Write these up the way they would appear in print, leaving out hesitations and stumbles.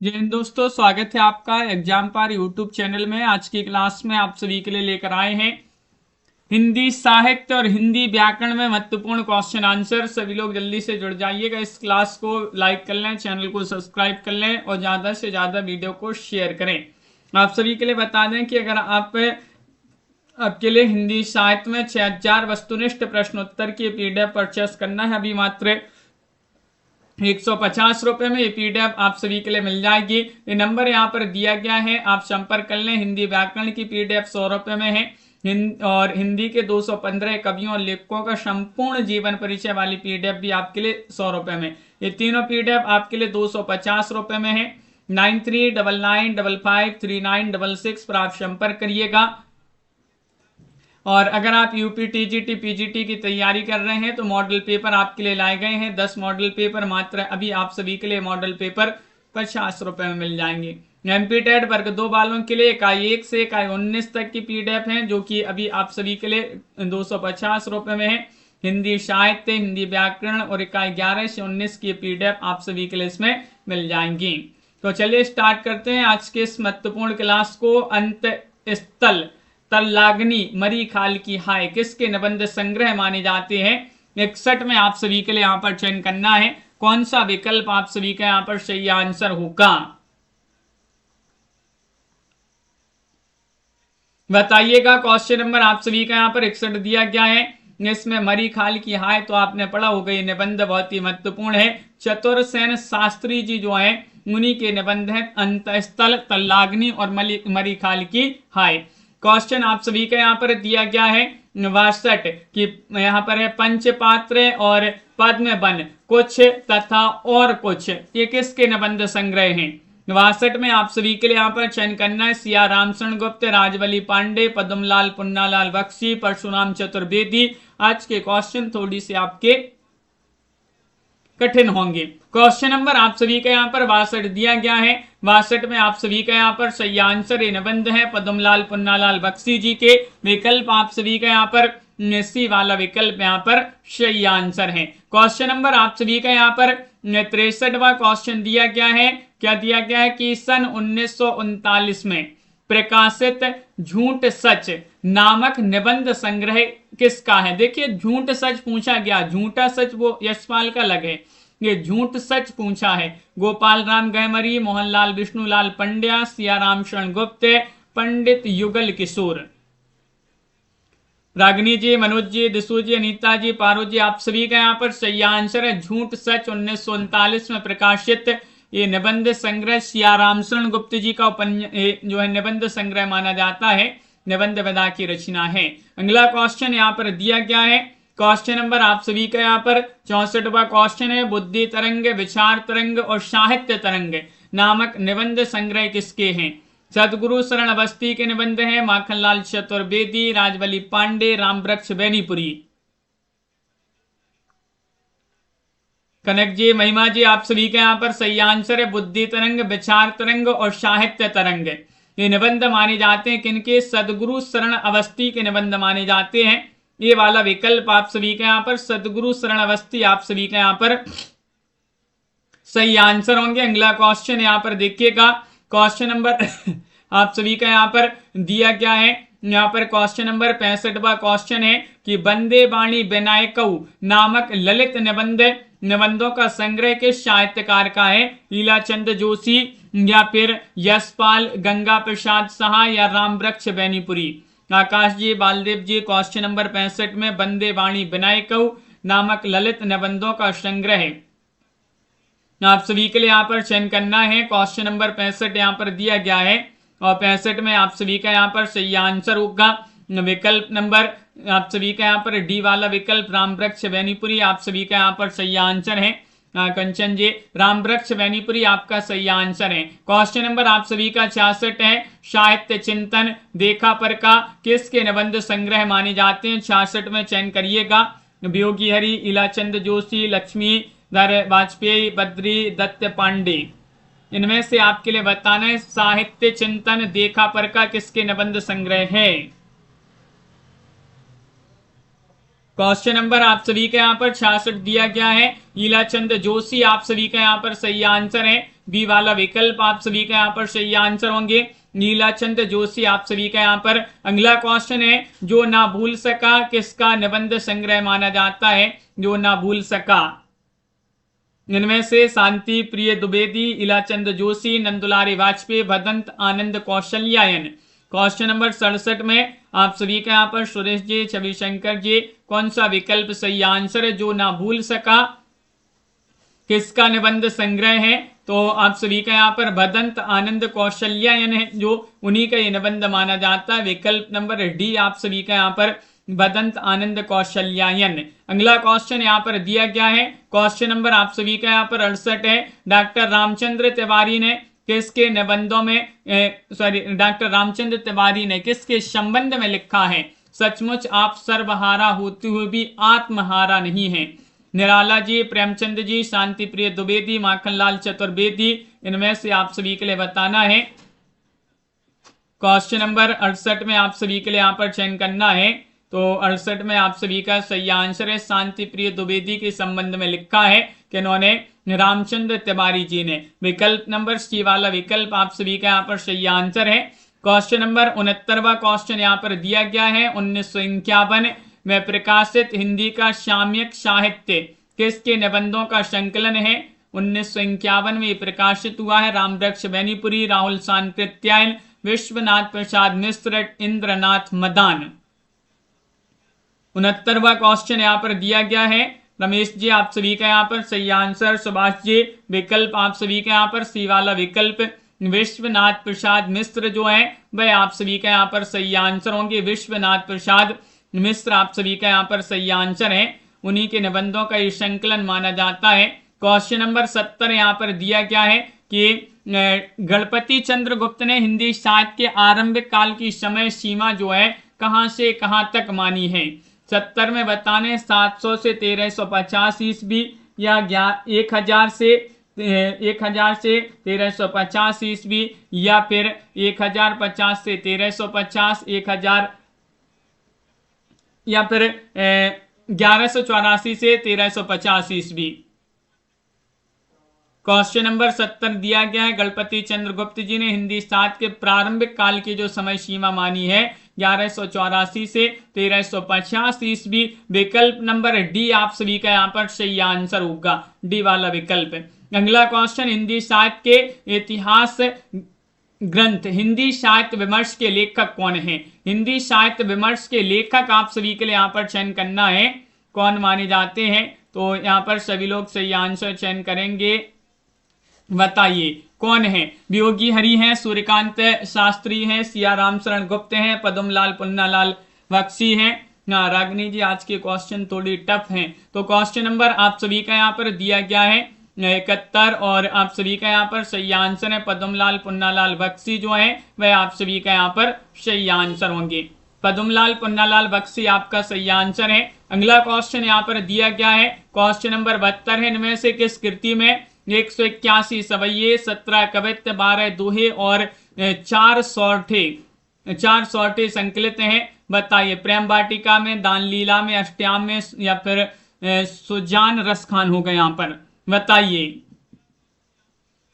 जय हिंद दोस्तों, स्वागत है आपका एग्जाम पार यूट्यूब चैनल में। आज की क्लास में आप सभी के लिए लेकर आए हैं हिंदी साहित्य और हिंदी व्याकरण में महत्वपूर्ण क्वेश्चन आंसर। सभी लोग जल्दी से जुड़ जाइएगा। इस क्लास को लाइक कर लें, चैनल को सब्सक्राइब कर लें और ज़्यादा से ज़्यादा वीडियो को शेयर करें। आप सभी के लिए बता दें कि अगर आपके लिए हिंदी साहित्य में 6000 वस्तुनिष्ठ प्रश्नोत्तर की पीडीएफ परचेस करना है, अभी मात्र 150 रुपए में ये पीडीएफ आप सभी के लिए मिल जाएगी। ये नंबर यहाँ पर दिया गया है, आप संपर्क कर लें। हिंदी व्याकरण की पीडीएफ 100 रुपए में है और हिंदी के 215 कवियों और लेखकों का संपूर्ण जीवन परिचय वाली पीडीएफ भी आपके लिए 100 रुपए में। ये तीनों पीडीएफ आपके लिए 250 रुपए में है। 9399553966 पर आप संपर्क करिएगा। और अगर आप यूपी टीजीटी पीजीटी की तैयारी कर रहे हैं तो मॉडल पेपर आपके लिए लाए गए हैं। 10 मॉडल पेपर मात्र अभी आप सभी के लिए मॉडल पेपर 50 रुपए में मिल जाएंगे। एमपी टेट वर्ग 2 वालों के लिए इकाई 1 से इकाई 19 तक की पीडीएफ है, जो कि अभी आप सभी के लिए 250 रुपए में है। हिंदी साहित्य, हिंदी व्याकरण और इकाई 11 से 19 की पीडीएफ आप सभी के लिए इसमें मिल जाएंगी। तो चलिए स्टार्ट करते हैं आज के इस महत्वपूर्ण क्लास को। अंत स्थल तल्लाग्नि मरी खाल की हाय किसके निबंध संग्रह माने जाते हैं? 61 में आप सभी के लिए यहाँ पर चयन करना है। कौन सा विकल्प आप सभी का यहाँ पर सही आंसर होगा, बताइएगा। क्वेश्चन नंबर आप सभी का यहाँ पर 61 दिया गया है। इसमें मरी खाल की हाय तो आपने पढ़ा होगा, ये निबंध बहुत ही महत्वपूर्ण है। चतुरसेन शास्त्री जी जो है उन्हीं के निबंध है अंतस्थल तल्लाग्नि और मरी खाल की हाय। क्वेश्चन आप सभी का यहाँ पर दिया गया है 62 की यहाँ पर है पंचपात्र और पद्म बन कुछ तथा और कुछ, ये किसके निबंध संग्रह हैं? 62 में आप सभी के लिए यहाँ पर चयन करना है सिया रामचरण गुप्त, राजवली पांडे, पद्मलाल पुन्नालाल बख्शी, परशुराम चतुर्वेदी। आज के क्वेश्चन थोड़ी से आपके कठिन होंगे। क्वेश्चन नंबर आप सभी का यहाँ पर 62 दिया गया है। 62 में आप सभी का यहाँ पर सही आंसर ये निबंध है पद्मलाल पुन्नालाल बख्शी जी के। विकल्प आप सभी का यहाँ पर सी वाला विकल्प यहाँ पर सही आंसर है। क्वेश्चन नंबर आप सभी का यहाँ पर 63वां क्वेश्चन दिया गया है। क्या दिया गया है कि सन 1939 में प्रकाशित झूठ सच नामक निबंध संग्रह किसका है? देखिए, झूठ सच पूछा गया, झूठा सच वो यशपाल का अलग है, ये झूठ सच पूछा है। गोपाल राम गहमरी, मोहनलाल विष्णुलाल पंड्या, सियाराम शरण गुप्त, पंडित युगल किशोर। रागिनी जी, मनोज जी, दिशु जी, अनीता जी, पारो जी, आप सभी का यहाँ पर सही आंसर है झूठ सच। 1939 में प्रकाशित ये निबंध संग्रह सियाराम शरण गुप्त जी का जो है निबंध संग्रह माना जाता है, निबंध विधा की रचना है। अगला क्वेश्चन यहाँ पर दिया गया है। क्वेश्चन नंबर आप सभी का यहाँ पर 64वां क्वेश्चन है बुद्धि तरंग, विचार तरंग और साहित्य तरंग नामक निबंध संग्रह किसके हैं? सदगुरु शरण अवस्थी के निबंध है, माखनलाल चतुर्वेदी, राजवली पांडे, रामवृक्ष बेनीपुरी। कनक जी, महिमा जी, आप सभी का यहाँ पर सही आंसर है बुद्धि तरंग, विचार तरंग और साहित्य तरंग। ये निबंध माने जाते हैं किनके? सदगुरु शरण अवस्थी के निबंध माने जाते हैं। ये वाला विकल्प आप सभी का यहाँ पर सदगुरु शरण अवस्थी आप सभी का यहाँ पर सही आंसर होंगे। अगला क्वेश्चन यहाँ पर देखिएगा। क्वेश्चन नंबर आप सभी का यहाँ पर दिया गया है। यहाँ पर क्वेश्चन नंबर 65वां क्वेश्चन है कि वंदे वाणी विनायकऊ नामक ललित निबंधों का संग्रह किस साहित्यकार का है? लीलाचंद जोशी या फिर यशपाल, गंगा प्रसाद साहा या रामवृक्ष बेनीपुरी। आकाश जी, बालदेव जी, क्वेश्चन नंबर 65 में वंदे वाणी विनायकऊ नामक ललित निबंधों का संग्रह है, आप सभी के लिए यहाँ पर चयन करना है। क्वेश्चन नंबर 65 यहाँ पर दिया गया है और 65 में आप सभी का यहाँ पर सही आंसर होगा विकल्प नंबर आप सभी का यहाँ पर डी वाला विकल्प रामवृक्ष बेनीपुरी आप सभी का यहाँ पर सही आंसर है। कंचन जी, रामवृक्ष बेनीपुरी आपका सही आंसर है। क्वेश्चन नंबर आप सभी का 66 है साहित्य चिंतन देखा पर का किसके निबंध संग्रह माने जाते हैं? 66 में चयन करिएगा। वियोगी हरि, इलाचंद जोशी, लक्ष्मी वाजपेयी, बद्री दत्त पांडे। इनमें से आपके लिए बताना है साहित्य चिंतन देखा पर का किसके निबंध संग्रह है। क्वेश्चन नंबर आप सभी का यहाँ पर 66 दिया गया है। लीलाचंद जोशी आप सभी का यहाँ पर सही आंसर है। बी वाला विकल्प आप सभी का यहाँ पर सही आंसर होंगे। नीलाचंद जोशी आप सभी का यहाँ पर। अगला क्वेश्चन है, जो ना भूल सका किसका निबंध संग्रह माना जाता है? जो ना भूल सका, इनमें से शांति प्रिय द्विवेदी, इलाचंद जोशी, नंदुलारी वाजपेयी, भदंत आनंद कौशल्यायन। क्वेश्चन नंबर 67 में आप सभी का यहाँ पर सुरेश जी, छवि शंकर जी, कौन सा विकल्प सही आंसर है? जो ना भूल सका किसका निबंध संग्रह है? तो आप सभी का यहाँ पर भदंत आनंद कौशल्यायन है, जो उन्हीं का ये निबंध माना जाता है। विकल्प नंबर डी आप सभी का यहाँ पर भदंत आनंद कौशल्यायन। अगला क्वेश्चन यहाँ पर दिया गया है, क्वेश्चन नंबर आप सभी का यहाँ पर 68 है। डॉक्टर रामचंद्र तिवारी ने किसके निबंधों में डॉक्टर रामचंद्र तिवारी ने किसके संबंध में लिखा है? सचमुच आप सर्वहारा होते हुए भी आत्महारा नहीं है। निराला जी, प्रेमचंद जी, शांति प्रिय द्विवेदी, माखनलाल चतुर्वेदी, इनमें से आप सभी के लिए बताना है। क्वेश्चन नंबर 68 में आप सभी के लिए यहाँ पर चयन करना है। तो 68 में आप सभी का सही आंसर है शांति प्रिय द्विवेदी के संबंध में लिखा है कि इन्होंने रामचंद्र तिवारी जी ने। विकल्प नंबर सी वाला विकल्प आप सभी का यहाँ पर सही आंसर है। क्वेश्चन नंबर 69वां क्वेश्चन यहाँ पर दिया गया है, 1951 में प्रकाशित हिंदी का साम्यक साहित्य किसके निबंधों का संकलन है? 1951 में प्रकाशित हुआ है। रामवृक्ष बेनीपुरी, राहुल सांकृत्यायन, विश्वनाथ प्रसाद मिश्र, इंद्रनाथ मदान। 69वां क्वेश्चन यहाँ पर दिया गया है। रमेश जी आप सभी का यहाँ पर सही आंसर। सुभाष जी, विकल्प आप सभी का यहाँ पर सी वाला विकल्प विश्वनाथ प्रसाद मिश्र जो है वह आप सभी का यहाँ पर सही आंसर होंगे। विश्वनाथ प्रसाद मिश्र आप सभी का यहाँ पर सही आंसर है। उन्हीं के निबंधों का ये संकलन माना जाता है। क्वेश्चन नंबर 70 यहाँ पर दिया गया है कि गणपति चंद्र गुप्त ने हिंदी साहित्य के आरंभिक काल की समय सीमा जो है कहाँ से कहाँ तक मानी है? 70 में बताने 700 से 1350 ईस्वी या 1000 से 1350 ईस्वी या फिर 1050 से 1350, 1000 या फिर 1184 से 1350 ईस्वी। क्वेश्चन नंबर 70 दिया गया है, गणपति चंद्र गुप्त जी ने हिंदी साहित्य के प्रारंभिक काल की जो समय सीमा मानी है 1184 से 1350 ईस्वी। विकल्प नंबर डी आप सभी का यहाँ पर सही आंसर होगा, डी वाला विकल्प। अगला क्वेश्चन, हिंदी साहित्य के इतिहास ग्रंथ हिंदी साहित्य विमर्श के लेखक कौन है? हिंदी साहित्य विमर्श के लेखक आप सभी के लिए यहाँ पर चयन करना है, कौन माने जाते हैं? तो यहाँ पर सभी लोग सही आंसर चयन करेंगे। बताइए कौन है? वियोगी हरि हैं, सूर्यकांत शास्त्री हैं, सिया राम शरण गुप्त हैं, पद्मलाल पुन्नालाल बख्शी हैं। हाँ रागनी जी, आज के क्वेश्चन थोड़ी टफ हैं। तो क्वेश्चन नंबर आप सभी का यहाँ पर दिया गया है 71 और आप सभी का यहाँ पर सही आंसर है पद्मलाल पुन्नालाल बख्शी जो है वह आप सभी का यहाँ पर सही आंसर होंगे। पद्मलाल पुन्नालाल बख्शी आपका सही आंसर है। अगला क्वेश्चन यहाँ पर दिया गया है, क्वेश्चन नंबर 72 है, इनमें से किस कृति में 181 सवैये, 17 कवित्व, 12 दोहे और 4 सौठे संकलित हैं? बताइए, प्रेम वाटिका में, दान लीला में, अष्टयाम में या फिर सुजान रसखान होगा? यहाँ पर बताइए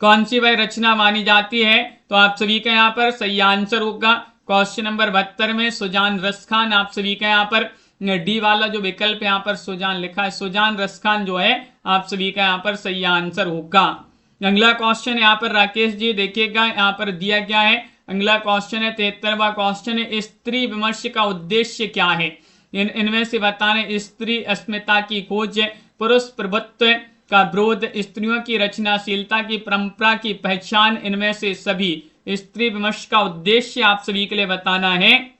कौन सी वह रचना मानी जाती है? तो आप सभी का यहाँ पर सही आंसर होगा क्वेश्चन नंबर 72 में सुजान रसखान। आप सभी का यहाँ पर डी वाला जो विकल्प यहाँ पर सुजान लिखा है, सुजान रसखान जो है आप सभी का यहाँ पर सही आंसर होगा। अगला क्वेश्चन यहाँ पर राकेश जी देखिएगा, यहाँ पर दिया गया है। अगला क्वेश्चन है 73वां क्वेश्चन है, स्त्री विमर्श का उद्देश्य क्या है? इनमें से बताने, स्त्री अस्मिता की खोज, पुरुष प्रभुत्व का विरोध, स्त्रियों की रचनाशीलता की परंपरा की पहचान, इनमें से सभी। स्त्री विमर्श का उद्देश्य आप सभी के लिए बताना है।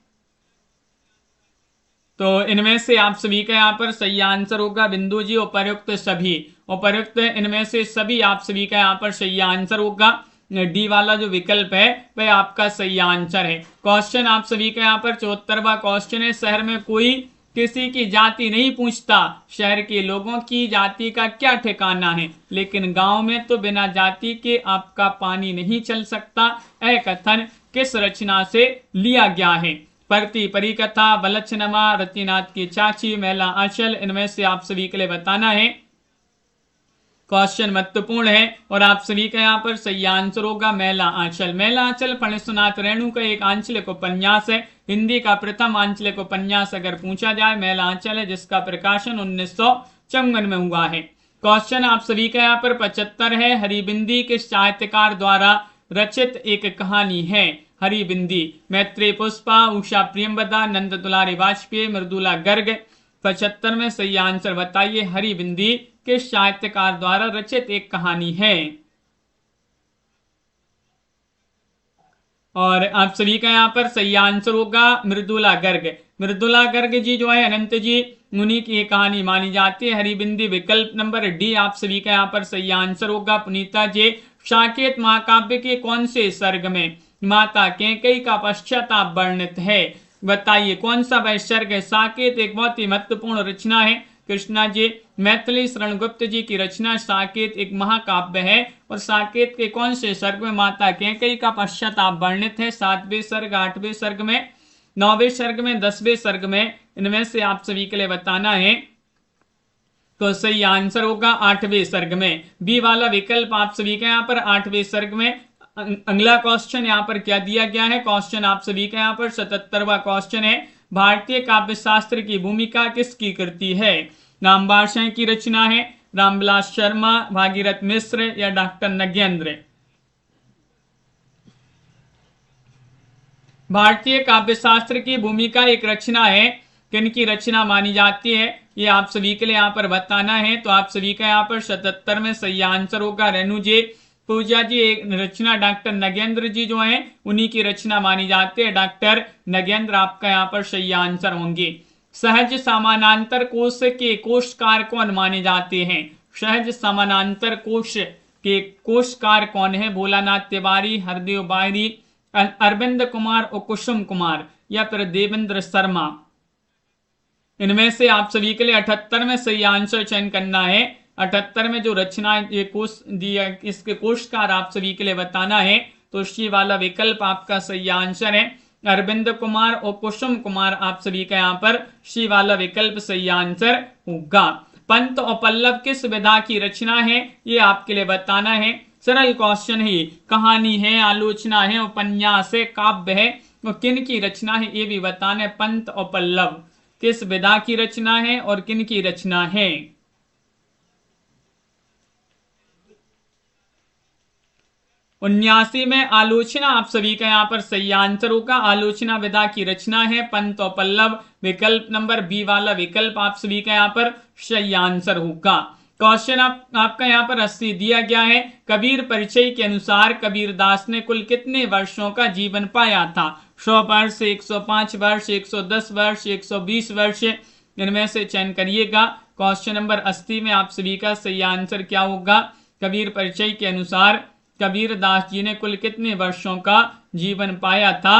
तो इनमें से आप सभी का यहाँ पर सही आंसर होगा बिंदु जी, उपर्युक्त सभी। उपर्युक्त इनमें से सभी आप सभी का यहाँ पर सही आंसर होगा। डी वाला जो विकल्प है वह आपका सही आंसर है। क्वेश्चन आप सभी का यहाँ पर 74वां क्वेश्चन है, शहर में कोई किसी की जाति नहीं पूछता, शहर के लोगों की जाति का क्या ठिकाना है, लेकिन गांव में तो बिना जाति के आपका पानी नहीं चल सकता। यह कथन किस रचना से लिया गया है? परती परिकथा, बलच्छनमा, रतिनाथ की चाची, मेला आंचल, इनमें से आप सभी के लिए बताना है। क्वेश्चन महत्वपूर्ण है और आप सभी का यहाँ पर सही आंसर होगा मैला आंचल। मैला आंचल फणिसुनाथ रेणु का एक आंचलिक उपन्यास है। हिंदी का प्रथम आंचलिक उपन्यास अगर पूछा जाए मैला आंचल है, जिसका प्रकाशन 1954 में हुआ है। क्वेश्चन आप सभी का यहाँ पर 75 है। हरिबिंदी किस साहित्यकार द्वारा रचित एक कहानी है? हरिबिंदी मैत्रेय पुष्पा, उषा प्रियंवदा, नंद दुलारी वाजपेयी, मृदुला गर्ग। 75 में सही आंसर बताइए। हरिबिंदी किस साहित्यकार द्वारा रचित एक कहानी है? और आप सभी का यहाँ पर सही आंसर होगा मृदुला गर्ग। मृदुला गर्ग जी जो है अनंत जी मुनि की एक कहानी मानी जाती है। हरिबिंदी विकल्प नंबर डी आप सभी का यहाँ पर सही आंसर होगा। पुनीता जी साकेत महाकाव्य के कौन से सर्ग में माता कैकेयी का पश्चाताप वर्णित है? बताइए कौन सा वह सर्ग है? साकेत एक बहुत ही महत्वपूर्ण रचना है। कृष्णा जी मैथिली शरण गुप्त जी की रचना साकेत एक महाकाव्य है और साकेत के कौन से सर्ग में माता कैकेयी का पश्चाताप वर्णित है? 7वें सर्ग, 8वें सर्ग में, 9वें सर्ग में, 10वें सर्ग में, इनमें से आप सभी के लिए बताना है। तो सही आंसर होगा 8वें सर्ग में। बी वाला विकल्प आप सभी का यहाँ पर 8वें सर्ग में। अगला क्वेश्चन यहाँ पर क्या दिया गया है? क्वेश्चन आप सभी का यहाँ पर 77वां क्वेश्चन है। भारतीय काव्य शास्त्र की भूमिका किसकी कृति है? नामवारशाही की रचना है, रामविलास शर्मा, भागीरथ मिश्र या डॉक्टर नगेंद्र? भारतीय काव्य शास्त्र की भूमिका एक रचना है, किनकी रचना मानी जाती है? ये आप सभी के लिए यहाँ पर बताना है। तो आप सभी का यहाँ पर 77 में सही आंसर होगा रेणु जी पूजा जी एक रचना डॉक्टर नगेंद्र जी जो हैं उन्हीं की रचना मानी जाती है। डॉक्टर नगेंद्र आपका यहाँ पर सही आंसर होंगे। सहज समानांतर कोश के कोशकार कौन माने जाते हैं? सहज समानांतर कोश के कोशकार कौन है? भोलानाथ तिवारी, हरदेव बायरी, अरविंद कुमार और कुसुम कुमार या फिर देवेंद्र शर्मा? इनमें से आप सभी के लिए 78 में सही आंसर चयन करना है। 78 में जो रचना ये कोश दिया इसके कोशकार आप सभी के लिए बताना है। तो सी वाला विकल्प आपका सही आंसर है। अरविंद कुमार और कुसुम कुमार आप सभी का यहाँ पर सी वाला विकल्प सही आंसर होगा। पंत और पल्लव किस विधा की रचना है? ये आपके लिए बताना है। सरल क्वेश्चन है, कहानी है, आलोचना है, उपन्यास है, काव्य है, तो किन की रचना है ये भी बताना है। पंत और पल्लव किस विधा की रचना है और किन की रचना है? 79 में आलोचना आप सभी का यहाँ पर सही आंसर होगा। आलोचना विधा की रचना है पंत और पल्लव। विकल्प नंबर बी वाला विकल्प आप सभी का यहाँ पर सही आंसर होगा। क्वेश्चन आपका यहाँ पर 80 दिया गया है। कबीर परिचय के अनुसार कबीरदास ने कुल कितने वर्षों का जीवन पाया था? 100 वर्ष, 105 वर्ष, 110 वर्ष, 120 वर्ष? इनमें से चयन करिएगा। क्वेश्चन नंबर 80 में आप सभी का सही आंसर क्या होगा? कबीर परिचय के अनुसार कबीरदास जी ने कुल कितने वर्षों का जीवन पाया था?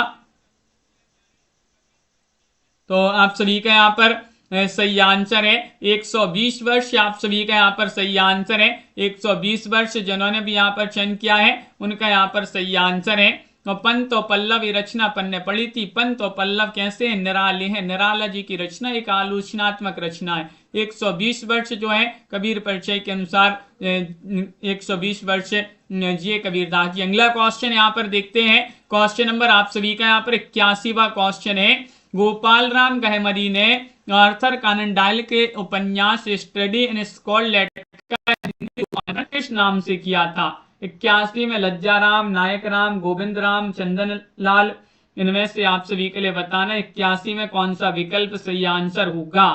तो आप सभी का यहाँ पर सही आंसर है 120 वर्ष। आप सभी का यहाँ पर सही आंसर है 120 वर्ष। जिन्होंने भी यहाँ पर चयन किया है उनका यहाँ पर सही आंसर है। और पंत और पल्लव ये रचना पन्ने पड़ी थी। पंत और पल्लव कैसे हैं? निराले हैं। निराला जी की रचना एक आलोचनात्मक रचना है। 120 वर्ष जो है कबीर परिचय के अनुसार 120 वर्ष जिए कबीरदास जी। अगला क्वेश्चन यहाँ पर देखते हैं। क्वेश्चन नंबर आप सभी का यहाँ पर 81वां क्वेश्चन है। गोपाल राम गहमरी ने आर्थर कॉनन डॉयल के उपन्यास स्टडी इन स्कॉटलैंड का अनुवाद किस नाम से किया था? 81 में लज्जा राम, नायक राम, गोविंद राम, चंदन लाल? इनमें से आप सभी के लिए बताना 81 में कौन सा विकल्प सही आंसर होगा?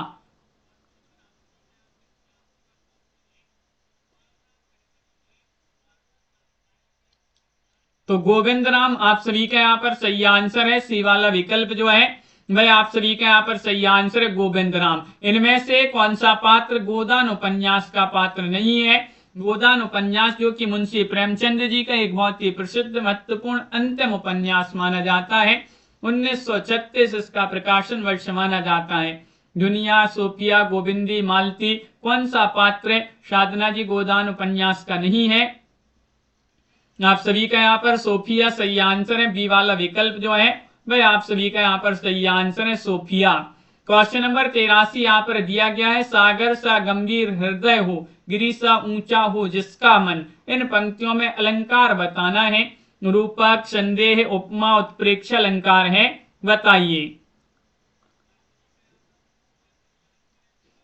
तो गोविंद राम आप सभी का यहाँ पर सही आंसर है। सी वाला विकल्प जो है वह आप सभी का यहाँ पर सही आंसर है गोविंद राम। इनमें से कौन सा पात्र गोदान उपन्यास का पात्र नहीं है? गोदान उपन्यास जो कि मुंशी प्रेमचंद जी का एक बहुत ही प्रसिद्ध महत्वपूर्ण अंतिम उपन्यास माना जाता है। 1936 इसका प्रकाशन वर्ष माना जाता है। दुनिया, सोफिया, गोविंदी, मालती कौन सा पात्र साधना जी गोदान उपन्यास का नहीं है? आप सभी का यहाँ पर सोफिया सही आंसर है। बी वाला विकल्प जो है वह आप सभी का यहाँ पर सही आंसर है सोफिया। क्वेश्चन नंबर 83 यहाँ पर दिया गया है। सागर सा गंभीर हृदय हो गिरि सा ऊंचा हो जिसका मन। इन पंक्तियों में अलंकार बताना है। रूपक, संदेह, उपमा, उत्प्रेक्ष अलंकार है। बताइए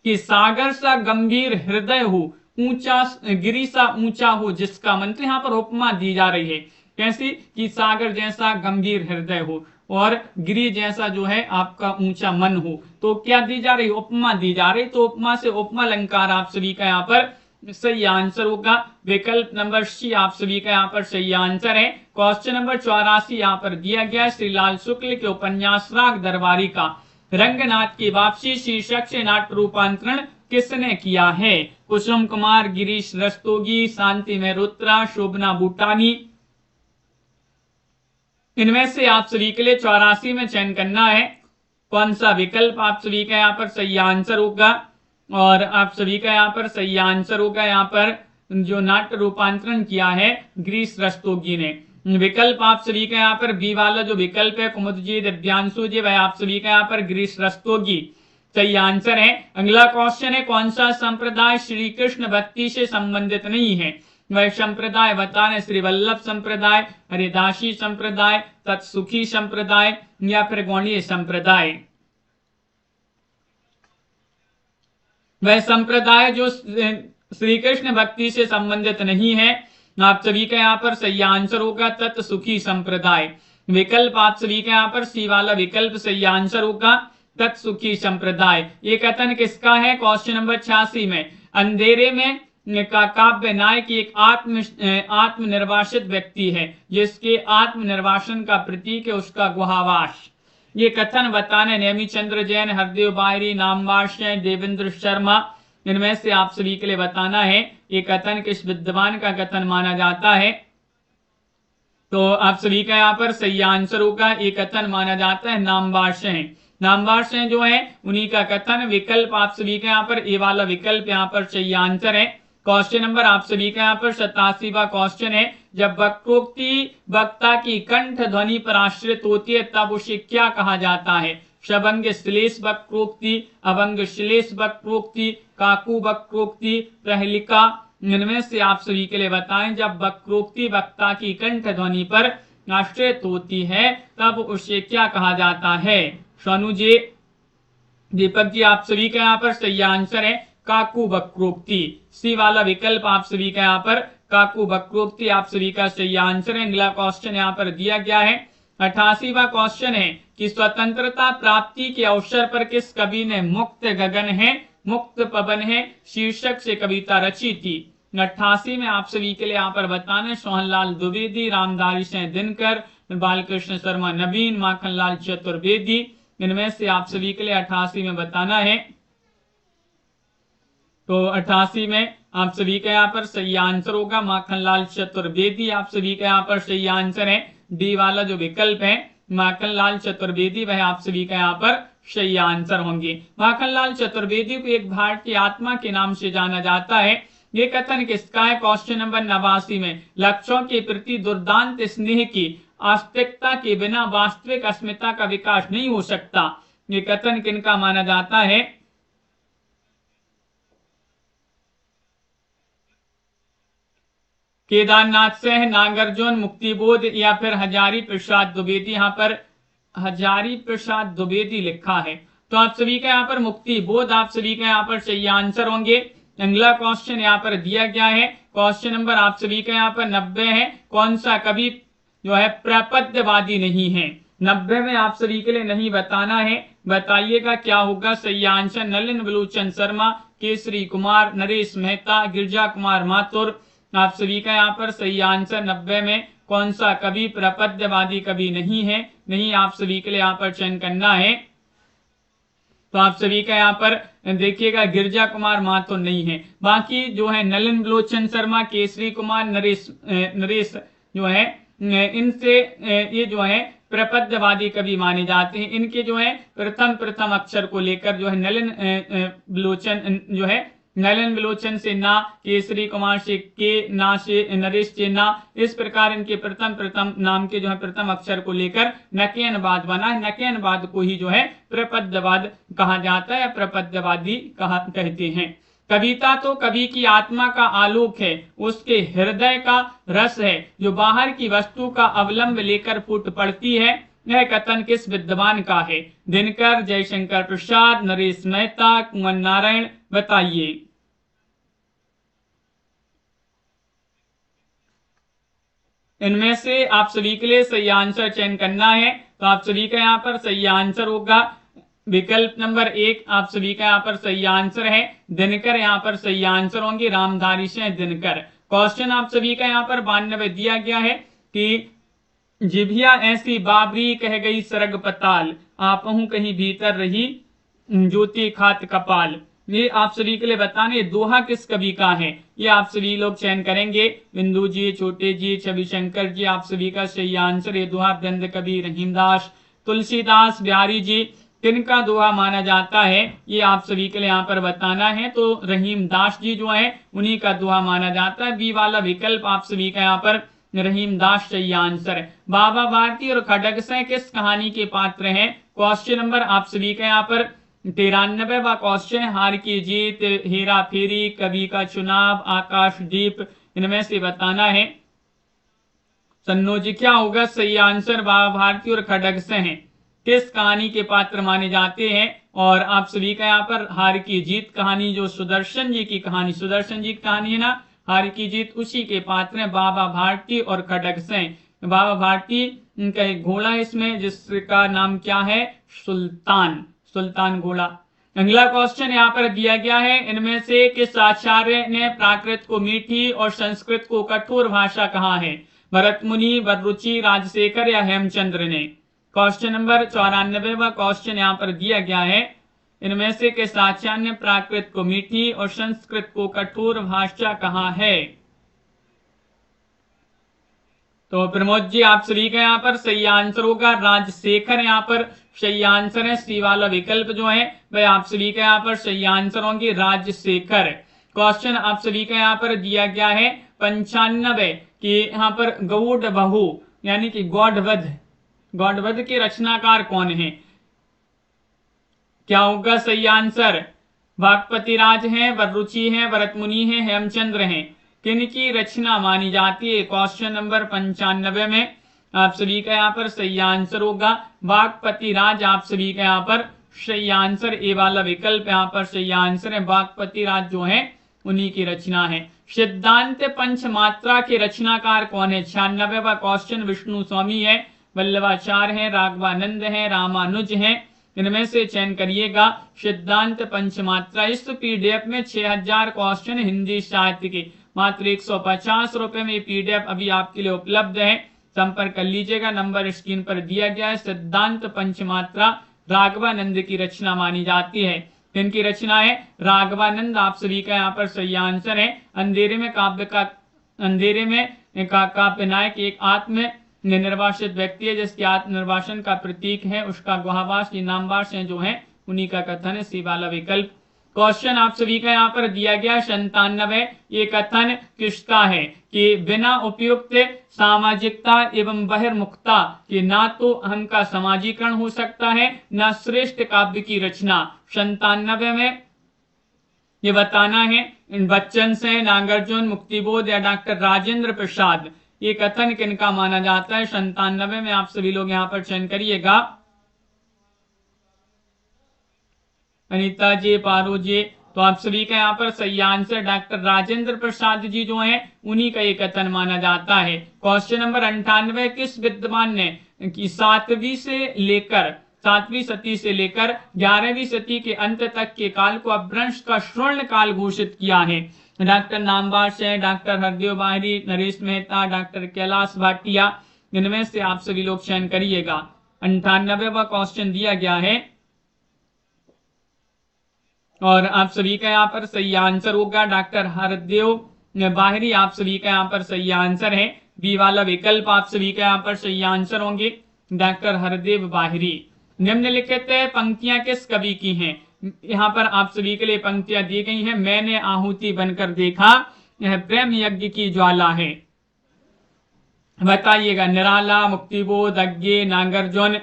कि सागर सा गंभीर हृदय हो, ऊंचा गिरि सा ऊंचा हो जिसका मन। तो यहाँ पर उपमा दी जा रही है कैसी कि सागर जैसा गंभीर हृदय हो और गिरि जैसा जो है आपका ऊंचा मन हो। तो क्या दी जा रही, उपमा दी जा रही। तो उपमा से उपमा अलंकार आप सभी का यहाँ पर सही आंसर होगा। विकल्प नंबर सी आप सभी का यहाँ पर सही आंसर है। क्वेश्चन नंबर 84 यहाँ पर दिया गया श्रीलाल शुक्ल के उपन्यास राग दरबारी का रंगनाथ की वापसी शीर्षक से नाट्य रूपांतरण किसने किया है? कुसुम कुमार, गिरीश रस्तोगी, शांति मेहरोत्रा, शोभना बूटानी। इनमें से आप सभी के लिए 84 में चयन करना है कौन सा विकल्प आप सभी का यहाँ पर सही आंसर होगा। और आप सभी का यहाँ पर सही आंसर होगा यहाँ पर जो नाट्य रूपांतरण किया है गिरीश रस्तोगी ने। विकल्प आप सभी का यहाँ पर बी वाला जो विकल्प है कुमुद जी, दिव्यांशु जी, वह आप सभी का यहाँ पर गिरीश रस्तोगी सही आंसर है। अगला क्वेश्चन है कौन सा संप्रदाय श्री कृष्ण भक्ति से संबंधित नहीं है? वह संप्रदाय बताने श्री वल्लभ संप्रदाय, हरिदासी संप्रदाय, तत्सुखी संप्रदाय या फिर गौणीय संप्रदाय। वह संप्रदाय जो श्री कृष्ण भक्ति से संबंधित नहीं है। आप सभी का यहाँ पर सही आंसर होगा तत्सुखी संप्रदाय। विकल्प आप सभी का यहाँ पर सी वाला विकल्प सही आंसर होगा तत्सुखी संप्रदाय। ये कथन किसका है? क्वेश्चन नंबर 86 में अंधेरे में का काव्य नायक एक आत्मनिर्वासित व्यक्ति है जिसके आत्मनिर्वासन का प्रतीक है उसका गुहावास। ये कथन बताने नेमी चंद्र जैन, हरदेव बाहरी, नामवास, देवेंद्र शर्मा। इनमें से आप सभी के लिए बताना है ये कथन किस विद्वान का कथन माना जाता है। तो आप सभी का यहाँ पर सही आंसर होगा ये कथन माना जाता है नामवास है। नामवास है जो है उन्हीं का कथन। विकल्प आप सभी का यहाँ पर ए वाला विकल्प यहाँ पर सही आंसर है। क्वेश्चन नंबर आप सभी का यहाँ पर 87वां क्वेश्चन है जब वक्रोक्ति वक्ता की कंठ ध्वनि पर आश्रित होती है तब उसे क्या कहा जाता है? शबंग श्लेष वक्रोक्ति, अभंग श्लेष वक्रोक्ति, काकू वक्रोक्ति, प्रहलिका। इनमें से आप सभी के लिए बताएं जब वक्रोक्ति वक्ता की कंठ ध्वनि पर आश्रित होती है तब उसे क्या कहा जाता है? सोनू जी, दीपक जी, आप सभी का यहाँ पर सही आंसर है काकू वक्रोक्ति। सी वाला विकल्प आप सभी का यहाँ पर काकू वक्रोक्ति आप सभी का सही आंसर है। अगला क्वेश्चन यहाँ पर दिया गया है 88वां क्वेश्चन है कि स्वतंत्रता प्राप्ति के अवसर पर किस कवि ने मुक्त गगन है, मुक्त पवन है शीर्षक से कविता रची थी? 88 में आप सभी के लिए यहाँ पर बताना सोहनलाल द्विवेदी, रामधारी सिंह दिनकर, बालकृष्ण शर्मा नवीन, माखनलाल चतुर्वेदी। इनमें से आप सभी के लिए 88 में बताना है। तो 88 में आप सभी का यहाँ पर सही आंसर होगा माखनलाल चतुर्वेदी। आप सभी का यहाँ पर सही आंसर है डी वाला जो विकल्प है माखनलाल चतुर्वेदी, वह आप सभी का यहाँ पर सही आंसर होंगे। माखनलाल चतुर्वेदी को एक भारतीय आत्मा के नाम से जाना जाता है। ये कथन किसका है? क्वेश्चन नंबर 89 में लक्ष्यों के प्रति दुर्दांत स्नेह की आस्तिकता के बिना वास्तविक अस्मिता का विकास नहीं हो सकता। ये कथन किनका माना जाता है? केदारनाथ सिंह, नागार्जुन, मुक्तिबोध या फिर हजारी प्रसाद द्विवेदी। यहाँ पर हजारी प्रसाद द्विवेदी लिखा है तो आप सभी का यहाँ पर मुक्तिबोध आप सभी का यहाँ पर सही आंसर होंगे। अगला क्वेश्चन यहाँ पर दिया गया है क्वेश्चन नंबर आप सभी का यहाँ पर 90 है कौन सा कवि जो है प्रपद्यवादी नहीं है? 90 में आप सभी के लिए नहीं बताना है, बताइएगा क्या होगा सही आंसर। नलिन बलोचन शर्मा, केसरी कुमार, नरेश मेहता, गिरजा कुमार माथुर। आप सभी का यहाँ पर सही आंसर 90 में कौन सा कवि प्रपद्यवादी कवि नहीं है? नहीं आप सभी के लिए यहाँ पर चयन करना है। तो आप सभी का यहाँ पर देखिएगा गिरजा कुमार माथुर नहीं है। बाकी जो है नलिन बलोचन शर्मा, केसरी कुमार, नरेश जो है इनसे ये जो है प्रपद्यवादी कवि माने जाते हैं। इनके जो है प्रथम अक्षर को लेकर जो है नलिन बलोचन से ना, केसरी कुमार से के, ना से नरेश से ना, इस प्रकार इनके प्रथम नाम के जो है प्रथम अक्षर को लेकर नकेनवाद बना है। नकेनवाद को ही जो है प्रपद्यवाद कहा जाता है या प्रपद्यवादी कहते हैं। कविता तो कवि की आत्मा का आलोक है, उसके हृदय का रस है, जो बाहर की वस्तु का अवलंब लेकर फूट पड़ती है। यह कथन किस विद्वान का है? दिनकर, जयशंकर प्रसाद, नरेश मेहता, कुंवर नारायण, बताइए। इनमें से आप सभी के लिए सही आंसर चयन करना है। तो आप सभी का यहाँ पर सही आंसर होगा विकल्प नंबर 1। आप सभी का यहाँ पर सही आंसर है दिनकर, यहाँ पर सही आंसर होंगे रामधारी सिंह दिनकर। क्वेश्चन आप सभी का यहाँ पर 92 दिया गया है कि जिभिया ऐसी बाबरी कह गई सरग पताल, आपहू कहीं भीतर रही ज्योति खात कपाल। ये आप सभी के लिए बताने दोहा किस कवि का है, ये आप सभी लोग चयन करेंगे। बिंदु जी, छोटे जी, छवि शंकर जी, आप सभी का सही आंसर। ये दोहा वृंद कवि रहीमदास तुलसीदास बिहारी जी किनका दोहा माना जाता है, ये आप सभी के लिए यहाँ पर बताना है। तो रहीमदास जी जो है उन्हीं का दोहा माना जाता है। बी वाला विकल्प आप सभी का यहाँ पर रहीमदास सही आंसर है। बाबा भारती और खड़ग सिंह किस कहानी के पात्र हैं? क्वेश्चन नंबर आप सभी का यहाँ पर 93वां क्वेश्चन। हार की जीत, हेरा फेरी, कवि का चुनाव, आकाशदीप, इनमें से बताना है। सन्नो जी क्या होगा सही आंसर? बाबा भारती और खड़ग सिंह किस कहानी के पात्र माने जाते हैं? और आप सभी का यहाँ पर हार की जीत कहानी, जो सुदर्शन जी की कहानी, सुदर्शन जी की कहानी है ना, हार की जीत, उसी के पात्र हैं बाबा भारती और खड़ग सिंह। बाबा भारती का एक घोड़ा है इसमें जिसका नाम क्या है? सुल्तान, सुल्तान घोड़ा। अगला क्वेश्चन यहाँ पर दिया गया है, इनमें से किस आचार्य ने प्राकृत को मीठी और संस्कृत को कठोर भाषा कहा है? भरत मुनि, वररुचि, राजशेखर या हेमचंद्र ने? क्वेश्चन नंबर 94वां क्वेश्चन यहाँ पर दिया गया है, इनमें से किस आचार्य ने प्राकृत को मीठी और संस्कृत को कठोर भाषा कहा है? तो प्रमोद जी आप सभी का यहाँ पर सही आंसर होगा राजशेखर, यहाँ पर सही आंसर है। सी वाला विकल्प जो है वह आप सभी का यहाँ पर सही आंसर होंगे राजशेखर। क्वेश्चन आप सभी का यहाँ पर दिया गया है 95 कि यहाँ पर गौड़ बहू यानी कि गौड़वध, गौड़वध के रचनाकार कौन है? क्या होगा सही आंसर? वागपति राज हैं, वररुचि हैं, भरत मुनि हैं, हेमचंद्र हैं, किनकी रचना मानी जाती है? क्वेश्चन नंबर 95 में आप सभी का यहाँ पर सही आंसर होगा वागपति राज, आप सभी का यहाँ पर सही आंसर। ए वाला विकल्प यहाँ पर सही आंसर है, वागपति राज जो है उन्हीं की रचना है। सिद्धांत पंचमात्रा के रचनाकार कौन है? 96वां क्वेश्चन। विष्णु स्वामी है, वल्लभाचार्य है, राघवानंद है, रामानुज है, इनमें से चयन करिएगा। सिद्धांत पंचमात्रा। इस पीडीएफ में 6000 क्वेश्चन हिंदी साहित्य के मात्र 150 रुपए में पीडीएफ अभी आपके लिए उपलब्ध है, संपर्क कर लीजिएगा, नंबर स्क्रीन पर दिया गया है। सिद्धांत पंचमात्रा राघवानंद की रचना मानी जाती है। इनकी रचना है राघवानंद, आप सभी का यहाँ पर सही आंसर है। अंधेरे में काव्य नायक एक आत्म निर्वासित व्यक्ति है जिसके आत्मनिर्वासन का प्रतीक है उसका गुहावास, ये नामवास है जो है उन्हीं का कथन है। सी वाला विकल्प। क्वेश्चन आप सभी का यहाँ पर दिया गया 97, ये कथन किसका है कि बिना उपयुक्त सामाजिकता एवं बहिर्मुखता के ना तो अहम का समाजीकरण हो सकता है न श्रेष्ठ काव्य की रचना। 97 में ये बताना है। इन बच्चन से नागार्जुन, मुक्तिबोध या डॉक्टर राजेंद्र प्रसाद, ये कथन किनका माना जाता है? 97 में आप सभी लोग यहाँ पर चयन करिएगा। अनीता जी, पारो जी, तो आप सभी का यहाँ पर सही आंसर डॉक्टर राजेंद्र प्रसाद जी जो हैं उन्हीं का ये कथन माना जाता है। क्वेश्चन नंबर 98, किस विद्वान ने कि 7वीं सदी से लेकर 11वीं सदी के अंत तक के काल को अपभ्रंश का स्वर्ण काल घोषित किया है? डॉक्टर नामवास है, डॉक्टर हरदेव बाहरी, नरेश मेहता, डॉक्टर कैलाश भाटिया, इनमें से आप सभी लोग चयन करिएगा। 98वां क्वेश्चन दिया गया है और आप सभी का यहाँ पर सही आंसर होगा डॉक्टर हरदेव बाहरी, आप सभी का यहाँ पर सही आंसर है। बी वाला विकल्प आप सभी का यहाँ पर सही आंसर होंगे डॉक्टर हरदेव बाहरी। निम्नलिखित पंक्तियां किस कवि की हैं? यहाँ पर आप सभी के लिए पंक्तियां दी गई हैं। मैंने आहुति बनकर देखा, यह प्रेम यज्ञ की ज्वाला है। बताइएगा। निराला, मुक्तिबोध, अज्ञे, नागार्जुन,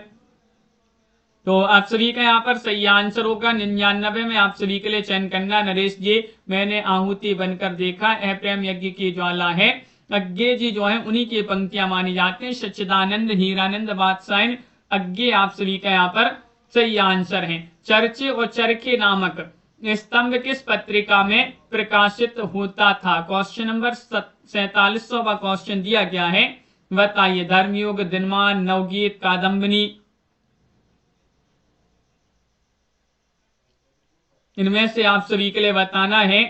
तो आप सभी का यहाँ पर सही आंसर होगा 99 में आप सभी के लिए चयन करना। नरेश जी, मैंने आहुति बनकर देखा, यह प्रेम यज्ञ की ज्वाला है। अज्ञे जी जो है उन्हीं की पंक्तियां मानी जाती हैं। सच्चिदानंद हीरानंद बादशाह अज्ञे आप सभी का यहाँ पर सही आंसर है। चर्चे और चरखे नामक स्तंभ किस पत्रिका में प्रकाशित होता था? क्वेश्चन नंबर 47वां क्वेश्चन दिया गया है, बताइए। धर्मयुग, दिनमान, नवगीत, कादम्बिनी, इनमें से आप सभी के लिए बताना है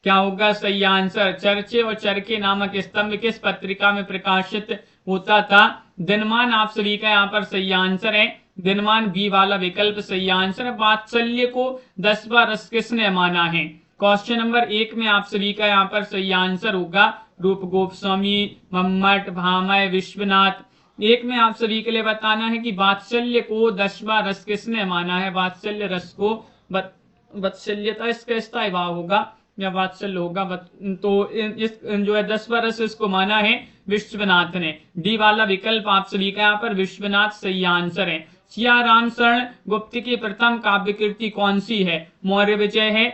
क्या होगा सही आंसर। चर्चे और चरखे नामक स्तंभ किस पत्रिका में प्रकाशित होता था? दिनमान आप सभी का यहाँ पर सही आंसर है। दिनमान बी वाला विकल्प सही आंसर है। वात्सल्य को 10वां रस किसने माना है? क्वेश्चन नंबर 1 में आप सभी का यहाँ पर सही आंसर होगा रूप गोस्वामी, मम्मट, भामय, विश्वनाथ। 1 में आप सभी के लिए बताना है कि वात्सल्य को 10वां रस किसने माना है? वात्सल्य रस को वात्सल्यता इसका स्थायी भाव होगा या वात्सल्य होगा, तो इस जो है 10वां रस इसको माना है विश्वनाथ ने। डी वाला विकल्प आप सभी का यहाँ पर विश्वनाथ सही आंसर है। सिया राम शरण गुप्त की प्रथम काव्य कृति कौन सी है? मौर्य विजय है,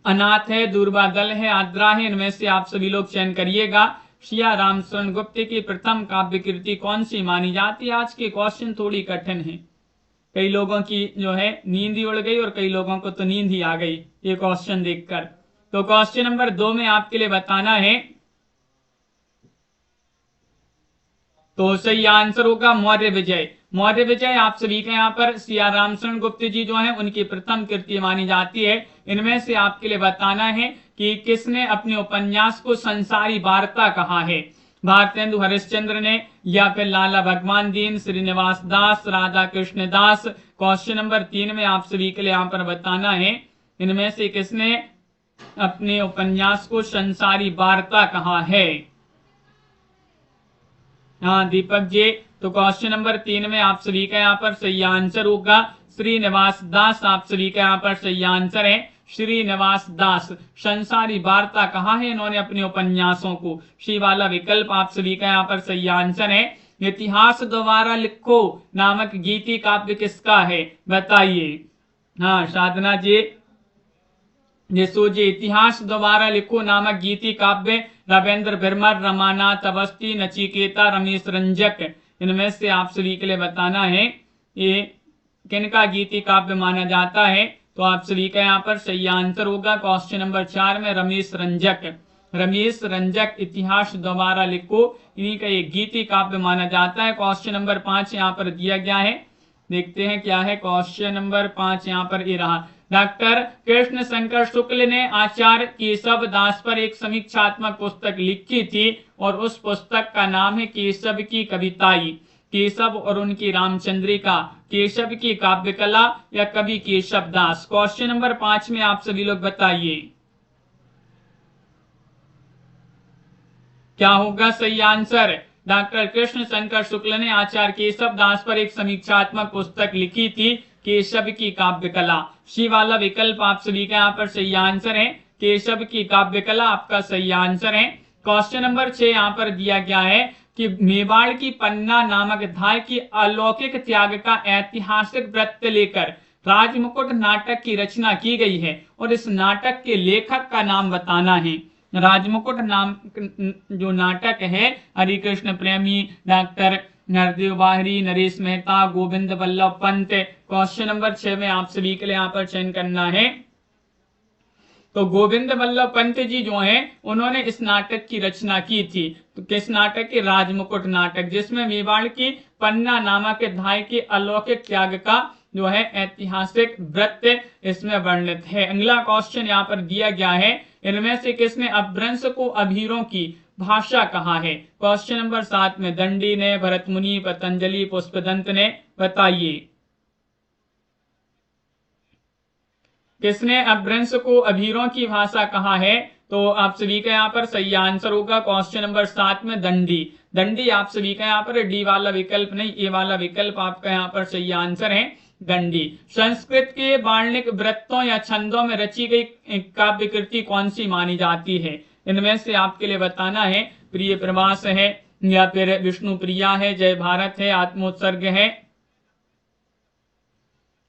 अनाथ है, दुर्बादल है, आद्रा है, इनमें से आप सभी लोग चयन करिएगा। सिया राम शरण गुप्त की प्रथम काव्य कृति कौन सी मानी जाती है? आज के क्वेश्चन थोड़ी कठिन है, कई लोगों की जो है नींद ही उड़ गई और कई लोगों को तो नींद ही आ गई ये क्वेश्चन देखकर। तो क्वेश्चन नंबर 2 में आपके लिए बताना है, तो सही आंसर होगा मौर्य विजय। मौर्य विजय आप सभी के यहाँ पर सिया राम शरण गुप्त जी जो है उनकी प्रथम कृति मानी जाती है। इनमें से आपके लिए बताना है कि किसने अपने उपन्यास को संसारी वार्ता कहा है? भारतेंदु हरिश्चंद्र ने, या फिर लाला भगवान दीन, श्रीनिवास दास, राधा कृष्ण दास। क्वेश्चन नंबर 3 में आप सभी के लिए यहाँ पर बताना है इनमें से किसने अपने उपन्यास को संसारी वार्ता कहा है? हाँ दीपक जी, तो क्वेश्चन नंबर 3 में आप सभी का यहाँ पर सही आंसर होगा श्रीनिवास दास। आप सभी का यहाँ पर सही आंसर है श्रीनिवास दास। संसारी वार्ता कहा है इन्होंने अपने उपन्यासों को? सी वाला विकल्प आप सभी का यहाँ पर सही आंसर है। इतिहास दोबारा लिखो नामक गीति काव्य किसका है? बताइए। हाँ साधना जी, यशो जी, इतिहास दोबारा लिखो नामक गीति काव्य रविंद्र भरमर, रमानाथ अवस्थी, नचिकेता, रमेश रंजक। इनमें से आप सभी के लिए बताना है ये किनका गीति काव्य माना जाता है? तो आप सभी का यहाँ पर सही आंसर होगा क्वेश्चन नंबर 4 में रमेश रंजक। रमेश रंजक इतिहास दोबारा लिखो इन्हीं का एक गीति काव्य माना जाता है। क्वेश्चन नंबर 5 यहाँ पर दिया गया है, देखते हैं क्या है। क्वेश्चन नंबर 5 यहाँ पर ये रहा। डॉक्टर कृष्ण शंकर शुक्ल ने आचार्य केशव दास पर एक समीक्षात्मक पुस्तक लिखी थी और उस पुस्तक का नाम है केशव की कविताई। केशव और उनकी रामचंद्रिका, केशव की काव्य कला या कवि केशव दास। क्वेश्चन नंबर 5 में आप सभी लोग बताइए क्या होगा सही आंसर। डॉक्टर कृष्ण शंकर शुक्ल ने आचार्य केशव दास पर एक समीक्षात्मक पुस्तक लिखी थी केशव की काव्य कला। सी वाला विकल्प आप सभी का यहाँ पर सही आंसर है केशव की काव्य कला आपका सही आंसर है। क्वेश्चन नंबर 6 यहाँ पर दिया गया है कि मेवाड़ की पन्ना नामक धाय की अलौकिक त्याग का ऐतिहासिक वृत्त लेकर राजमुकुट नाटक की रचना की गई है और इस नाटक के लेखक का नाम बताना है। राजमुकुट नाम जो नाटक है हरिकृष्ण प्रेमी, डॉक्टर नरदेव बाहरी, नरेश मेहता, गोविंद बल्लभ पंत। क्वेश्चन नंबर 6 में आप सभी के लिए यहाँ पर चयन करना है, तो गोविंद बल्लभ पंत जी जो हैं उन्होंने इस नाटक की रचना की थी। तो किस नाटक की? राजमुकुट नाटक, जिसमें मेवाड़ की पन्ना नामक धाय के अलौकिक त्याग का जो है ऐतिहासिक वृत्त इसमें वर्णित है। अगला क्वेश्चन यहाँ पर दिया गया है, इनमें से किसने अपभ्रंश को अभीरों की भाषा कहा है? क्वेश्चन नंबर 7 में दंडी ने, भरत मुनि, पतंजलि, पुष्पदंत ने। बताइए किसने अपभ्रंश को अभीरों की भाषा कहा है? तो आप सभी का यहाँ पर सही आंसर होगा क्वेश्चन नंबर 7 में दंडी। दंडी आप सभी का यहाँ पर डी वाला विकल्प नहीं, ए वाला विकल्प आपका यहाँ पर सही आंसर है दंडी। संस्कृत के वार्णिक वृत्तों या छंदों में रची गई काव्य कृति कौन सी मानी जाती है? इनमें से आपके लिए बताना है प्रिय प्रवास है, या फिर विष्णु प्रिया है, जय भारत है, आत्मोत्सर्ग है।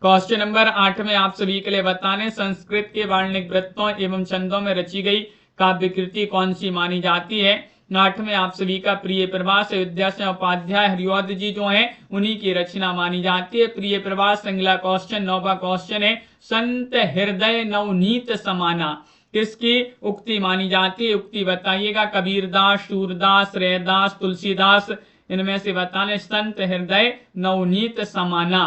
क्वेश्चन नंबर 8 में आप सभी के लिए बताने संस्कृत के वार्णिक वृत्तों एवं छंदों में रची गई काव्य कृति कौन सी मानी जाती है। 8 में आप सभी का प्रिय प्रभास अयोध्या से उपाध्याय हरिऔध जी जो है उन्हीं की रचना मानी जाती है। प्रिय प्रभास अगला क्वेश्चन 9वां क्वेश्चन है, संत हृदय नवनीत समाना किसकी उक्ति मानी जाती है, उक्ति बताइएगा। कबीरदास, सूरदास, रैदास, तुलसीदास, इनमें से बताने संत हृदय नवनीत समाना।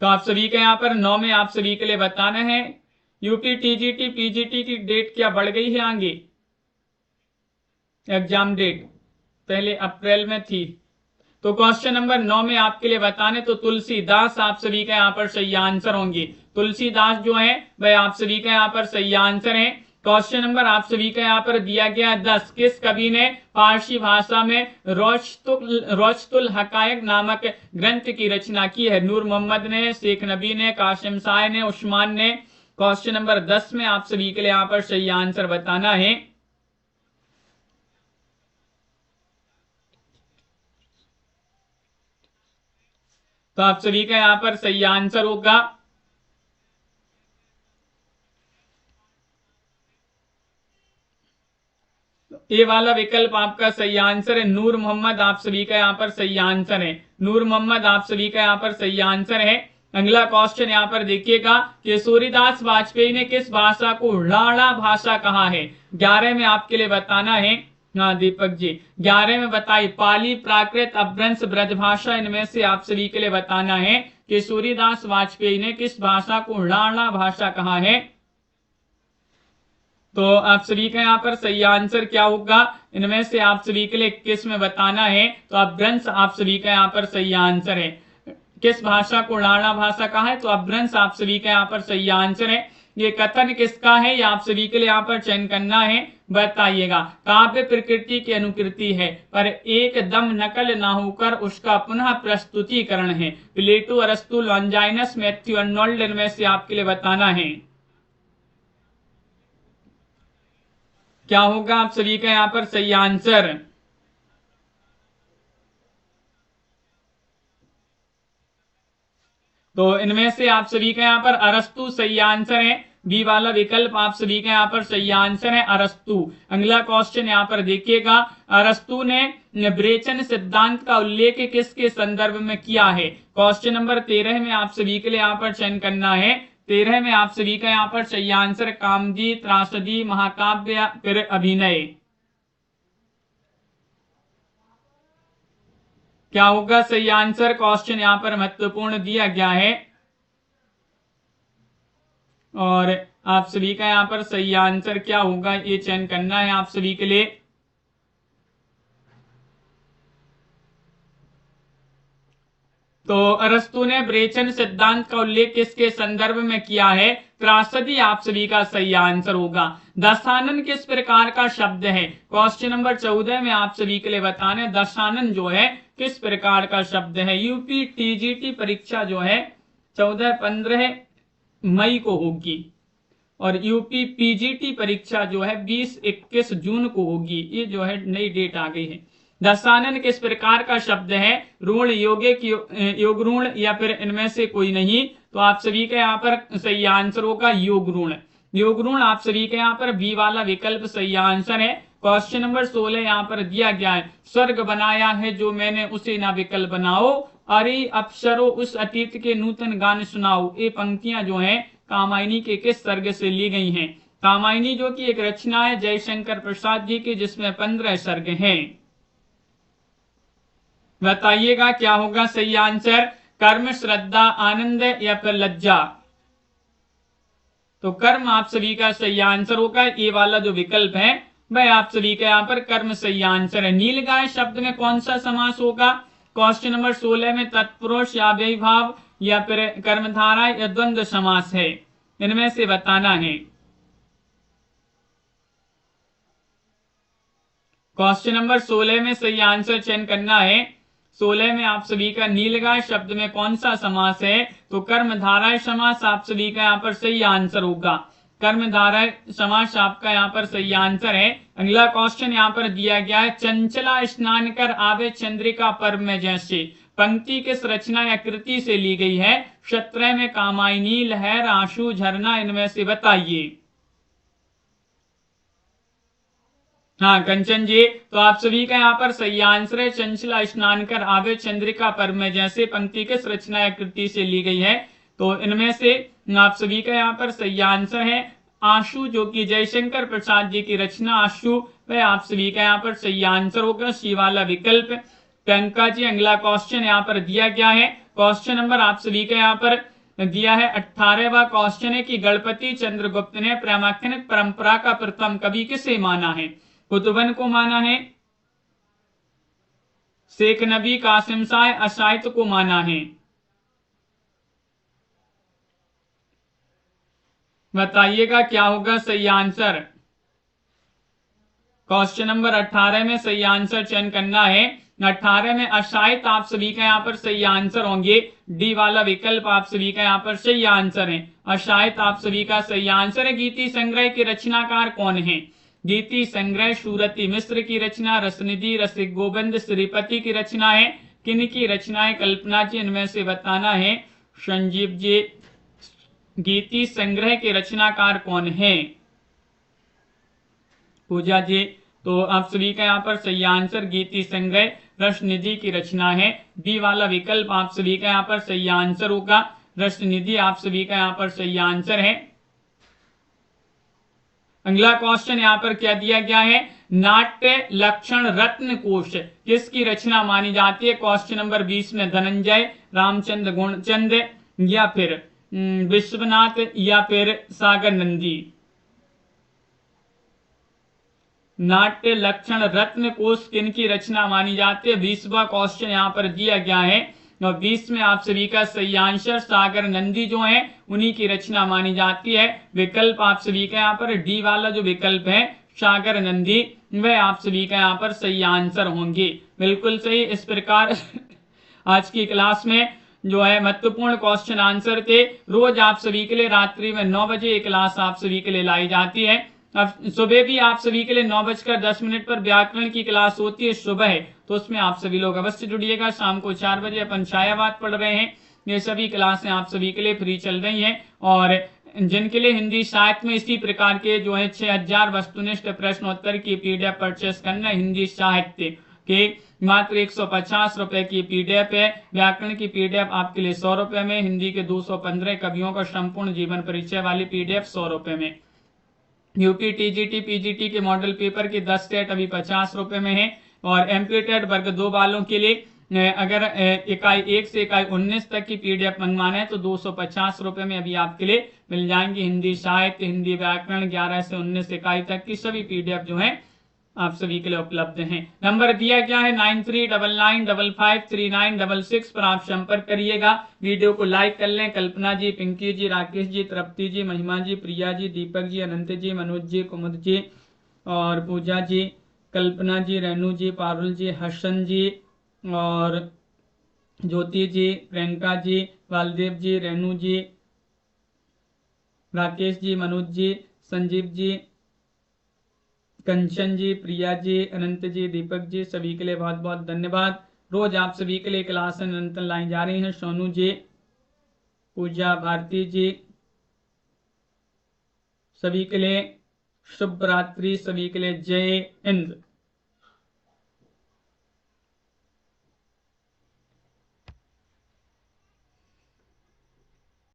तो आप सभी के यहाँ पर 9 में आप सभी के लिए बताना है यूपी टीजीटी पीजीटी की डेट क्या बढ़ गई है आगे, एग्जाम डेट पहले अप्रैल में थी। तो क्वेश्चन नंबर 9 में आपके लिए बताने तो तुलसीदास आप सभी का यहाँ पर सही आंसर होंगे। तुलसीदास जो है वह आप सभी का यहाँ पर सही आंसर है। क्वेश्चन नंबर आप सभी का यहाँ पर दिया गया 10, किस कवि ने फारसी भाषा में रोचतुल हकायक नामक ग्रंथ की रचना की है। नूर मोहम्मद ने, शेख नबी ने, कासिम शाह ने, उस्मान ने। क्वेश्चन नंबर 10 में आप सभी के लिए यहाँ पर सही आंसर बताना है। तो आप सभी का यहाँ पर सही आंसर होगा ये वाला विकल्प आपका सही आंसर है। नूर मोहम्मद आप सभी का यहाँ पर सही आंसर है। नूर मोहम्मद आप सभी का यहाँ पर सही आंसर है। अगला क्वेश्चन यहाँ पर देखिएगा कि सूर्यदास वाजपेयी ने किस भाषा को राणा भाषा कहा है। 11 में आपके लिए बताना है। हाँ दीपक जी 11 में बताइए, पाली, प्राकृत, अपभ्रंश, ब्रजभाषा, इनमें से आप सभी के लिए बताना है कि सूर्यदास वाजपेयी ने किस भाषा को राणा भाषा कहा है। तो आप सभी का यहाँ पर सही आंसर क्या होगा, इनमें से आप सभी के लिए किस में बताना है। तो अपभ्रंश आप सभी का यहाँ पर सही आंसर है। किस भाषा को राणा भाषा कहा है, तो अपभ्रंश आप सभी का यहाँ पर सही आंसर है। ये कथन किसका है, ये आप सभी के लिए यहाँ पर चयन करना है, बताइएगा। काव्य प्रकृति की अनुकृति है पर एकदम नकल ना होकर उसका पुनः प्रस्तुतिकरण है। प्लेटो, अरस्तु, लॉन्जाइनस, मैथ्यू अर्नोल्ड, इनमें से आपके लिए बताना है क्या होगा आप सभी का यहाँ पर सही आंसर। तो इनमें से आप सभी का यहाँ पर अरस्तु सही आंसर है। बी वाला विकल्प आप सभी का यहाँ पर सही आंसर है, अरस्तु। अगला क्वेश्चन यहाँ पर देखिएगा, अरस्तु ने ब्रेचन सिद्धांत का उल्लेख किसके संदर्भ में किया है। क्वेश्चन नंबर 13 में आप सभी के लिए यहाँ पर चयन करना है। 13 में आप सभी का यहाँ पर सही आंसर कामजी, त्रासदी, महाकाव्य, फिर अभिनय। क्या होगा सही आंसर, क्वेश्चन यहाँ पर महत्वपूर्ण दिया गया है और आप सभी का यहाँ पर सही आंसर क्या होगा ये चयन करना है आप सभी के लिए। तो अरस्तु ने ब्रेचन सिद्धांत का उल्लेख किसके संदर्भ में किया है, त्रासदी आप सभी का सही आंसर होगा। दशानन किस प्रकार का शब्द है। क्वेश्चन नंबर 14 में आप सभी के लिए बताने दशानन जो है किस प्रकार का शब्द है। यूपी टीजीटी परीक्षा जो है 14-15 मई को होगी और यूपी पीजीटी परीक्षा जो है 20-21 जून को होगी। ये जो है नई डेट आ गई है। दशानन किस प्रकार का शब्द है, ऋण, यौगिक, योग ऋण या फिर इनमें से कोई नहीं। तो आप सभी का यहाँ पर सही आंसर होगा योग ऋण। योग ऋण आप सभी के यहाँ पर बी वाला विकल्प सही आंसर है। क्वेश्चन नंबर 16 यहाँ पर दिया गया है, स्वर्ग बनाया है जो मैंने उसे ना विकल्प बनाओ, अरे अप्सरो उस अतीत के नूतन गान सुनाओ। ये पंक्तियां जो है कामायनी के किस सर्ग से ली गई हैं। कामायनी जो की एक रचना है जयशंकर प्रसाद जी की जिसमें 15 सर्ग हैं। बताइएगा क्या होगा सही आंसर, कर्म, श्रद्धा, आनंद या फिर लज्जा। तो कर्म आप सभी का सही आंसर होगा। ये वाला जो विकल्प है वह आप सभी का यहाँ पर कर्म सही आंसर है। नीलगाय शब्द में कौन सा समास होगा। क्वेश्चन नंबर 16 में तत्पुरुष या अव्ययीभाव या फिर कर्मधारा या द्वंद्व समास है, इनमें से बताना है। क्वेश्चन नंबर 16 में सही आंसर चयन करना है। 16 में आप सभी का नीलगाय शब्द में कौन सा समास है, तो कर्मधारय समास आप सभी का यहाँ पर सही आंसर होगा। कर्मधारय समास आपका यहाँ पर सही आंसर है। अगला क्वेश्चन यहाँ पर दिया गया है, चंचला स्नान कर आवे चंद्रिका पर्व में जैसे। पंक्ति किस रचना या कृति से ली गई है? क्षत्रय में कामायनी, लहर, आंसू, झरना, इनमें से बताइए। हाँ कंचन जी, तो आप सभी का यहाँ पर सही आंसर है, चंचला स्नान कर आवे चंद्रिका पर्व में जैसे। पंक्ति किस रचना या कृति से ली गई है? तो इनमें से आप सभी का यहाँ पर सही आंसर है आंसू, जो कि जयशंकर प्रसाद जी की रचना आंसू, वह आप सभी का यहाँ पर सही आंसर होगा, सी वाला विकल्प। टंका जी, अगला क्वेश्चन यहाँ पर दिया गया है, क्वेश्चन नंबर आप सभी का यहाँ पर दिया है 18वां क्वेश्चन है कि गणपति चंद्रगुप्त ने प्रामाणिक परंपरा का प्रथम कवि किसे माना है? कुतुबन को माना है, शेख नबी, कासिम शाह, अशायत को माना है? बताइएगा क्या होगा सही आंसर। क्वेश्चन नंबर 18 में सही आंसर चयन करना है। 18 में अशायत आप सभी का यहाँ पर सही आंसर होंगे, डी वाला विकल्प आप सभी का यहाँ पर सही आंसर है। अशायत आप सभी का सही आंसर है। गीति संग्रह के रचनाकार कौन है? गीति संग्रह सूरती मिश्र की रचना, रसनिधि, रसिक गोविंद श्रीपति की रचना है, किन की रचना है? कल्पना जी, इनमें से बताना है। संजीव जी, गीति संग्रह के रचनाकार कौन है? पूजा जी, तो आप सभी का यहाँ पर सही आंसर गीति संग्रह रसनिधि की रचना है, बी वाला विकल्प आप सभी का यहाँ पर सही आंसर होगा, रसनिधि आप सभी का यहाँ पर सही आंसर है। अगला क्वेश्चन यहाँ पर क्या दिया गया है? नाट्य लक्षण रत्न कोश किसकी रचना मानी जाती है? क्वेश्चन नंबर 20 में धनंजय, रामचंद्र गुणचंद, या फिर विश्वनाथ, या फिर सागर नंदी। नाट्य लक्षण रत्न कोश किन की रचना मानी जाती है? 20वां क्वेश्चन यहाँ पर दिया गया है और 20 में आप सभी का सही आंसर सागर नंदी जो है उन्हीं की रचना मानी जाती है। विकल्प आप सभी का यहाँ पर डी वाला जो विकल्प है सागर नंदी, वह आप सभी का यहाँ पर सही आंसर होंगे। बिल्कुल सही। इस प्रकार आज की क्लास में जो है महत्वपूर्ण क्वेश्चन आंसर थे। रोज आप सभी के लिए रात्रि में 9 बजे एक क्लास आप सभी के लिए लाई जाती है। अब सुबह भी आप सभी के लिए 9:10 पर व्याकरण की क्लास होती है सुबह, तो उसमें आप सभी लोग अवश्य जुड़िएगा। शाम को 4 बजे अपन छायावाद पढ़ रहे हैं। ये सभी क्लासें आप सभी के लिए फ्री चल रही हैं और जिनके लिए हिंदी साहित्य में इसी प्रकार के जो है 6000 वस्तुनिष्ठ प्रश्नोत्तर की पीडीएफ परचेस करना, हिंदी साहित्य के मात्र 150 रुपए की पीडीएफ है। व्याकरण की पीडीएफ आपके लिए 100 रुपए में, हिंदी के 215 कवियों का संपूर्ण जीवन परिचय वाली पीडीएफ 100 रुपए में। यूपी टीजीटी पीजीटी के मॉडल पेपर की 10 सेट अभी 50 रुपए में है और एमपी टेट वर्ग 2 वालों के लिए अगर इकाई 1 से इकाई 19 तक की पीडीएफ मंगवाना है तो 250 रुपए में अभी आपके लिए मिल जाएंगी। हिंदी साहित्य, हिंदी व्याकरण 11 से 19 इकाई तक की सभी पीडीएफ जो है आप सभी के लिए उपलब्ध हैं। नंबर दिया गया है 9399553966 पर आप संपर्क करिएगा। वीडियो को लाइक कर लें। कल्पना जी, पिंकी जी, राकेश जी, तृप्ति जी, महिमा जी, प्रिया जी, दीपक जी, अनंत जी, मनोज जी, कुमुद जी और पूजा जी, कल्पना जी, रेणु जी, पारुल जी, हर्षन जी और ज्योति जी, प्रियंका जी, बालदेव जी, रेणु जी, राकेश जी, मनोज जी, संजीव जी, कंचन जी, प्रिया जी, अनंत जी, दीपक जी, सभी के लिए बहुत बहुत धन्यवाद। रोज आप सभी के लिए क्लास निरंतर लाई जा रही हैं। सोनू जी, पूजा, भारती जी, सभी के लिए शुभ रात्रि, सभी के लिए जय हिंद।